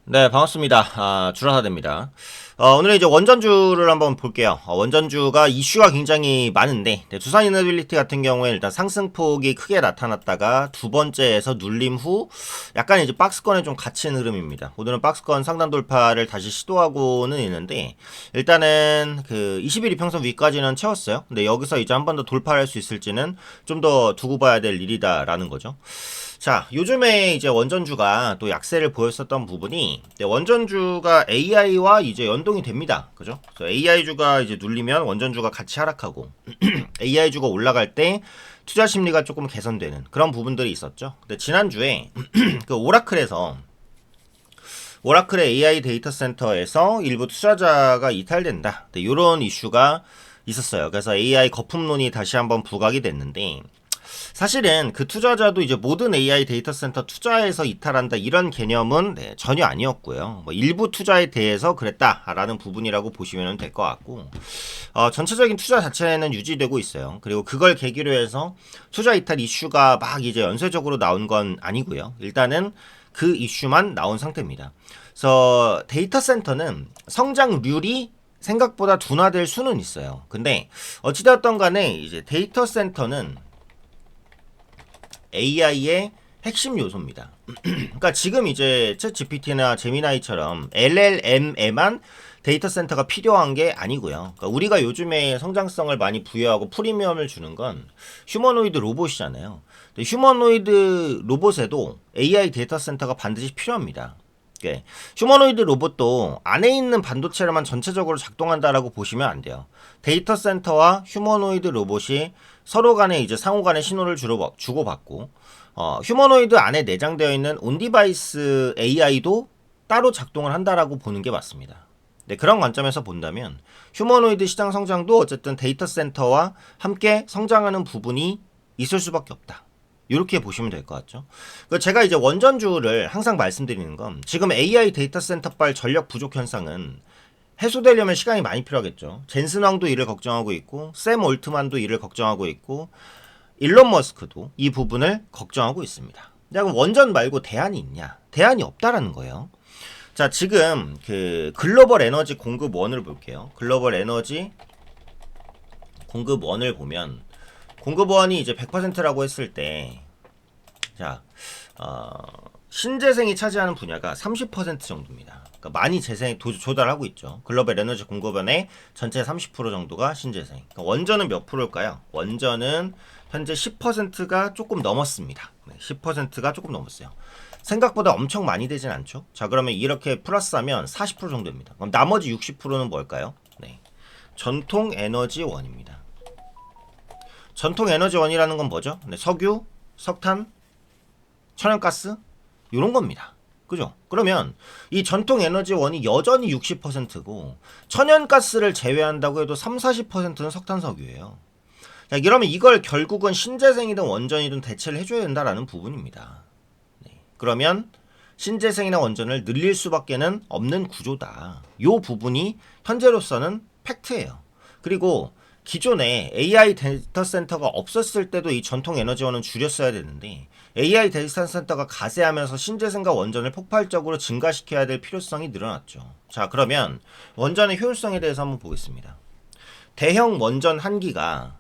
네, 반갑습니다. 주라사대입니다. 오늘 이제 원전주를 한번 볼게요. 원전주가 이슈가 굉장히 많은데, 네, 두산 이너빌리티 같은 경우에 일단 상승폭이 크게 나타났다가 두 번째에서 눌림 후 약간 이제 박스권에 좀 갇힌 흐름입니다. 오늘은 박스권 상단 돌파를 다시 시도하고는 있는데, 일단은 그 21 이평선 위까지는 채웠어요. 근데 여기서 이제 한 번 더 돌파할 수 있을지는 좀 더 두고 봐야 될 일이다라는 거죠. 자, 요즘에 이제 원전주가 또 약세를 보였었던 부분이, 네, 원전주가 AI와 이제 연동이 됩니다. 그죠? 그래서 AI주가 이제 눌리면 원전주가 같이 하락하고, AI주가 올라갈 때 투자 심리가 조금 개선되는 그런 부분들이 있었죠. 근데 지난주에 그 오라클의 AI 데이터 센터에서 일부 투자자가 이탈된다. 네, 이런 이슈가 있었어요. 그래서 AI 거품론이 다시 한번 부각이 됐는데, 사실은 그 투자자도 이제 모든 AI 데이터 센터 투자에서 이탈한다 이런 개념은 전혀 아니었고요. 뭐 일부 투자에 대해서 그랬다라는 부분이라고 보시면 될 것 같고, 전체적인 투자 자체는 유지되고 있어요. 그리고 그걸 계기로 해서 투자 이탈 이슈가 막 이제 연쇄적으로 나온 건 아니고요. 일단은 그 이슈만 나온 상태입니다. 그래서 데이터 센터는 성장률이 생각보다 둔화될 수는 있어요. 근데 어찌되었던 간에 이제 데이터 센터는 AI의 핵심 요소입니다. 그러니까 지금 이제 챗 GPT나 제미나이처럼 LLM에만 데이터 센터가 필요한 게 아니고요. 그러니까 우리가 요즘에 성장성을 많이 부여하고 프리미엄을 주는 건 휴머노이드 로봇이잖아요. 근데 휴머노이드 로봇에도 AI 데이터 센터가 반드시 필요합니다. 휴머노이드 로봇도 안에 있는 반도체로만 전체적으로 작동한다라고 보시면 안 돼요. 데이터 센터와 휴머노이드 로봇이 서로 간에 이제 상호 간의 신호를 주고받고, 휴머노이드 안에 내장되어 있는 온디바이스 AI도 따로 작동을 한다라고 보는 게 맞습니다. 네, 그런 관점에서 본다면 휴머노이드 시장 성장도 어쨌든 데이터 센터와 함께 성장하는 부분이 있을 수밖에 없다. 이렇게 보시면 될 것 같죠. 제가 이제 원전주를 항상 말씀드리는 건 지금 AI 데이터 센터발 전력 부족 현상은 해소되려면 시간이 많이 필요하겠죠. 젠슨 왕도 이를 걱정하고 있고, 샘 올트만도 이를 걱정하고 있고, 일론 머스크도 이 부분을 걱정하고 있습니다. 자, 그럼 원전 말고 대안이 있냐? 대안이 없다라는 거예요. 자, 지금 그 글로벌 에너지 공급원을 볼게요. 글로벌 에너지 공급원을 보면 공급원이 이제 100%라고 했을 때, 자, 신재생이 차지하는 분야가 30% 정도입니다. 그러니까 많이 재생 조달하고 있죠. 글로벌 에너지 공급원의 전체 30% 정도가 신재생. 그러니까 원전은 몇 프로일까요? 원전은 현재 10%가 조금 넘었습니다. 10%가 조금 넘었어요. 생각보다 엄청 많이 되진 않죠. 자, 그러면 이렇게 플러스하면 40% 정도입니다. 그럼 나머지 60%는 뭘까요? 네, 전통 에너지원입니다. 전통 에너지원이라는 건 뭐죠? 네, 석유, 석탄, 천연가스 이런 겁니다. 그죠? 그러면 이 전통 에너지원이 여전히 60%고 천연가스를 제외한다고 해도 3, 40%는 석탄 석유예요. 자, 이러면 이걸 결국은 신재생이든 원전이든 대체를 해줘야 된다라는 부분입니다. 네. 그러면 신재생이나 원전을 늘릴 수밖에는 없는 구조다. 이 부분이 현재로서는 팩트예요. 그리고 기존에 AI 데이터 센터가 없었을 때도 이 전통 에너지원은 줄였어야 되는데 AI 데이터 센터가 가세하면서 신재생과 원전을 폭발적으로 증가시켜야 될 필요성이 늘어났죠. 자, 그러면 원전의 효율성에 대해서 한번 보겠습니다. 대형 원전 한 기가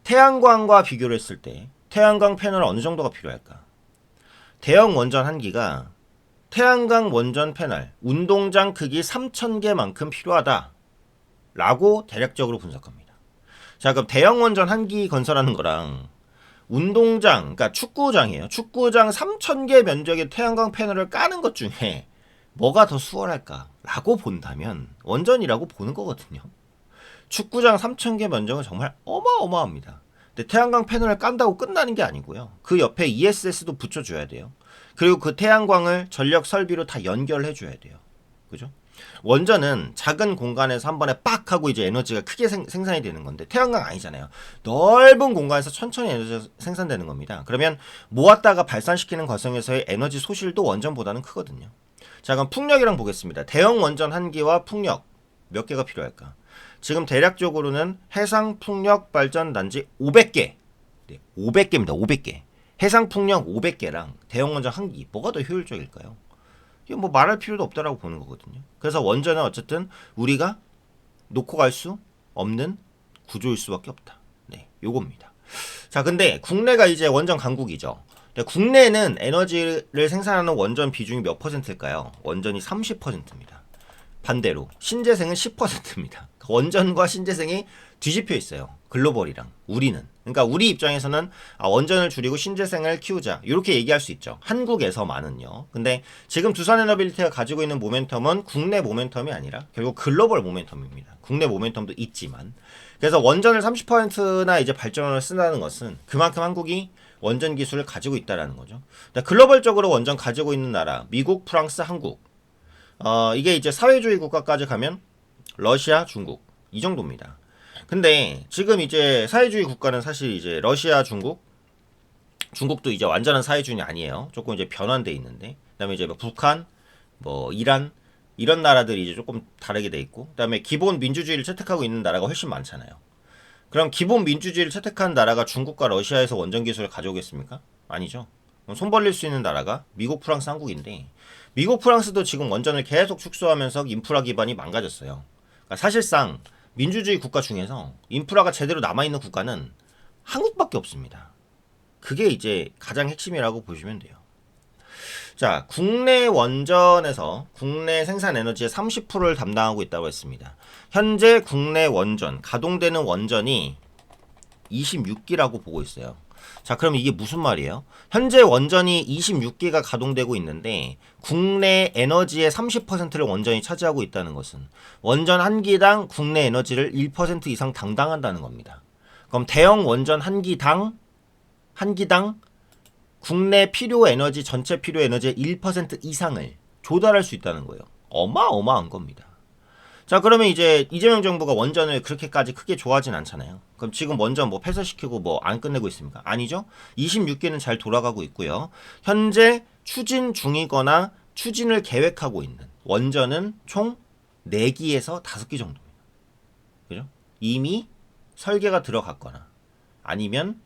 태양광과 비교를 했을 때 태양광 패널 어느 정도가 필요할까? 대형 원전 한 기가 태양광 원전 패널 운동장 크기 3,000개만큼 필요하다 라고 대략적으로 분석합니다. 자, 그럼 대형 원전 한 기 건설하는 거랑 운동장, 그러니까 축구장이에요. 축구장 3,000개 면적의 태양광 패널을 까는 것 중에 뭐가 더 수월할까? 라고 본다면 원전이라고 보는 거거든요. 축구장 3,000개 면적은 정말 어마어마합니다. 근데 태양광 패널을 깐다고 끝나는 게 아니고요. 그 옆에 ESS도 붙여줘야 돼요. 그리고 그 태양광을 전력 설비로 다 연결해줘야 돼요. 그죠? 원전은 작은 공간에서 한 번에 빡 하고 이제 에너지가 크게 생산이 되는 건데 태양광 아니잖아요. 넓은 공간에서 천천히 에너지가 생산되는 겁니다. 그러면 모았다가 발산시키는 과정에서의 에너지 소실도 원전보다는 크거든요. 자, 그럼 풍력이랑 보겠습니다. 대형 원전 한 기와 풍력 몇 개가 필요할까? 지금 대략적으로는 해상 풍력 발전 단지 500개. 네, 500개입니다. 500개. 해상 풍력 500개랑 대형 원전 한 기 뭐가 더 효율적일까요? 이거 뭐 말할 필요도 없다라고 보는 거거든요. 그래서 원전은 어쨌든 우리가 놓고 갈 수 없는 구조일 수밖에 없다. 네, 요겁니다. 자, 근데 국내가 이제 원전 강국이죠. 국내는 에너지를 생산하는 원전 비중이 몇 퍼센트일까요? 원전이 30%입니다. 반대로 신재생은 10%입니다. 원전과 신재생이 뒤집혀 있어요. 글로벌이랑 우리는. 그러니까 우리 입장에서는 원전을 줄이고 신재생을 키우자 이렇게 얘기할 수 있죠. 한국에서만은요. 근데 지금 두산에너빌리티가 가지고 있는 모멘텀은 국내 모멘텀이 아니라 결국 글로벌 모멘텀입니다. 국내 모멘텀도 있지만 그래서 원전을 30%나 이제 발전을 쓴다는 것은 그만큼 한국이 원전 기술을 가지고 있다라는 거죠. 글로벌적으로 원전 가지고 있는 나라 미국, 프랑스, 한국 이게 이제 사회주의 국가까지 가면 러시아, 중국 이 정도입니다. 근데 지금 이제 사회주의 국가는 사실 이제 러시아, 중국도 이제 완전한 사회주의는 아니에요. 조금 이제 변환돼 있는데, 그다음에 이제 뭐 북한, 뭐 이란 이런 나라들이 이제 조금 다르게 돼 있고, 그다음에 기본 민주주의를 채택하고 있는 나라가 훨씬 많잖아요. 그럼 기본 민주주의를 채택한 나라가 중국과 러시아에서 원전 기술을 가져오겠습니까? 아니죠. 손 벌릴 수 있는 나라가 미국, 프랑스, 한국인데 미국, 프랑스도 지금 원전을 계속 축소하면서 인프라 기반이 망가졌어요. 그러니까 사실상 민주주의 국가 중에서 인프라가 제대로 남아있는 국가는 한국밖에 없습니다. 그게 이제 가장 핵심이라고 보시면 돼요. 자, 국내 원전에서 국내 생산 에너지의 30%를 담당하고 있다고 했습니다. 현재 국내 원전, 가동되는 원전이 26기라고 보고 있어요. 자, 그럼 이게 무슨 말이에요? 현재 원전이 26기가 가동되고 있는데 국내 에너지의 30%를 원전이 차지하고 있다는 것은 원전 한 기당 국내 에너지를 1% 이상 담당한다는 겁니다. 그럼 대형 원전 한 기당 국내 필요 에너지, 전체 필요 에너지의 1% 이상을 조달할 수 있다는 거예요. 어마어마한 겁니다. 자, 그러면 이제 이재명 정부가 원전을 그렇게까지 크게 좋아하진 않잖아요. 그럼 지금 원전 뭐 폐쇄시키고 뭐 안 끝내고 있습니까? 아니죠. 26기는 잘 돌아가고 있고요. 현재 추진 중이거나 추진을 계획하고 있는 원전은 총 4기에서 5기 정도입니다. 그죠? 이미 설계가 들어갔거나 아니면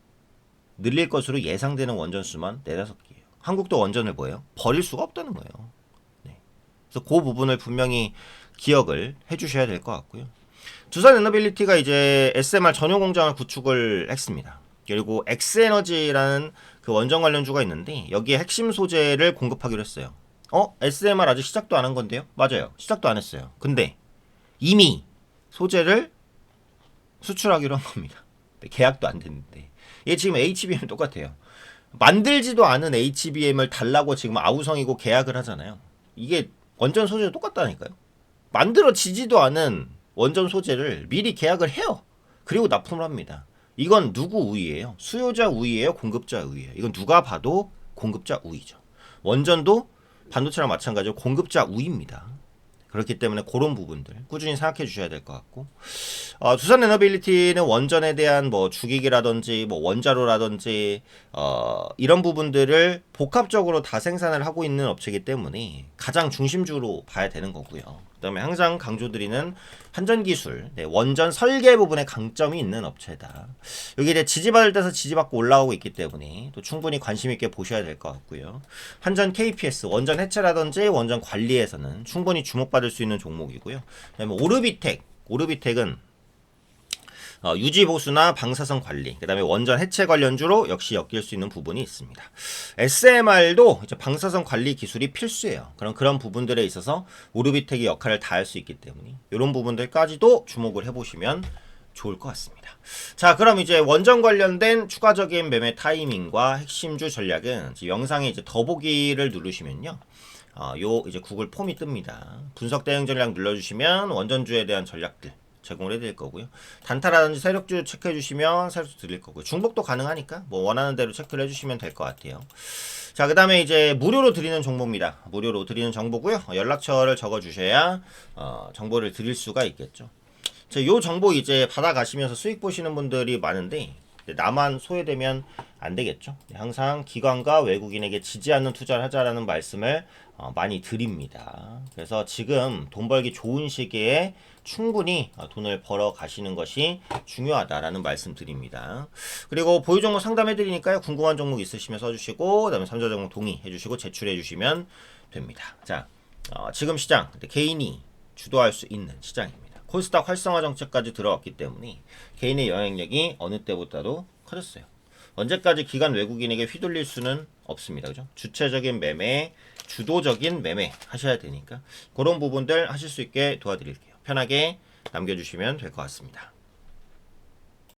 늘릴 것으로 예상되는 원전 수만 4, 5기예요. 한국도 원전을 뭐예요? 버릴 수가 없다는 거예요. 네. 그래서 그 부분을 분명히 기억을 해주셔야 될 것 같고요. 두산에너빌리티가 이제 SMR 전용 공장을 구축을 했습니다. 그리고 엑스에너지라는 그 원전 관련주가 있는데 여기에 핵심 소재를 공급하기로 했어요. SMR 아직 시작도 안 한 건데요? 맞아요. 시작도 안 했어요. 근데 이미 소재를 수출하기로 한 겁니다. 계약도 안 됐는데. 얘 지금 HBM 똑같아요. 만들지도 않은 HBM을 달라고 지금 아우성이고 계약을 하잖아요. 이게 원전 소재도 똑같다니까요. 만들어지지도 않은 원전 소재를 미리 계약을 해요. 그리고 납품을 합니다. 이건 누구 우위예요? 수요자 우위예요? 공급자 우위예요? 이건 누가 봐도 공급자 우위죠. 원전도 반도체랑 마찬가지로 공급자 우위입니다. 그렇기 때문에 그런 부분들 꾸준히 생각해 주셔야 될 것 같고, 두산에너빌리티는 원전에 대한 뭐 주기기라든지 뭐 원자로라든지 이런 부분들을 복합적으로 다 생산을 하고 있는 업체이기 때문에 가장 중심주로 봐야 되는 거고요. 그다음에 항상 강조드리는 한전 기술, 원전 설계 부분에 강점이 있는 업체다. 여기 이제 지지받을 때서 지지받고 올라오고 있기 때문에 또 충분히 관심 있게 보셔야 될 것 같고요. 한전 KPS 원전 해체라든지 원전 관리에서는 충분히 주목받을 수 있는 종목이고요. 그다음에 오르비텍은 유지 보수나 방사선 관리, 그 다음에 원전 해체 관련주로 역시 엮일 수 있는 부분이 있습니다. SMR도 이제 방사선 관리 기술이 필수예요. 그런 부분들에 있어서 오르비텍이 역할을 다할 수 있기 때문에 이런 부분들까지도 주목을 해보시면 좋을 것 같습니다. 자, 그럼 이제 원전 관련된 추가적인 매매 타이밍과 핵심주 전략은 영상에 이제 더보기를 누르시면요. 요 이제 구글 폼이 뜹니다. 분석 대응 전략 눌러주시면 원전주에 대한 전략들 제공을 해드릴 거고요. 단타라든지 세력주 체크해 주시면 세력주 드릴 거고요. 중복도 가능하니까 뭐 원하는 대로 체크를 해주시면 될 것 같아요. 자, 그 다음에 이제 무료로 드리는 정보입니다. 무료로 드리는 정보고요. 연락처를 적어 주셔야 정보를 드릴 수가 있겠죠. 자, 요 정보 이제 받아가시면서 수익 보시는 분들이 많은데 나만 소외되면 안 되겠죠. 항상 기관과 외국인에게 지지 않는 투자를 하자라는 말씀을 많이 드립니다. 그래서 지금 돈 벌기 좋은 시기에 충분히 돈을 벌어 가시는 것이 중요하다라는 말씀 드립니다. 그리고 보유 종목 상담해 드리니까요. 궁금한 종목 있으시면 써주시고, 그 다음에 삼자 종목 동의해 주시고 제출해 주시면 됩니다. 자, 지금 시장 개인이 주도할 수 있는 시장입니다. 코스닥 활성화 정책까지 들어왔기 때문에 개인의 영향력이 어느 때보다도 커졌어요. 언제까지 기관 외국인에게 휘둘릴 수는 없습니다. 그죠? 주체적인 매매, 주도적인 매매 하셔야 되니까 그런 부분들 하실 수 있게 도와드릴게요. 편하게 남겨주시면 될 것 같습니다.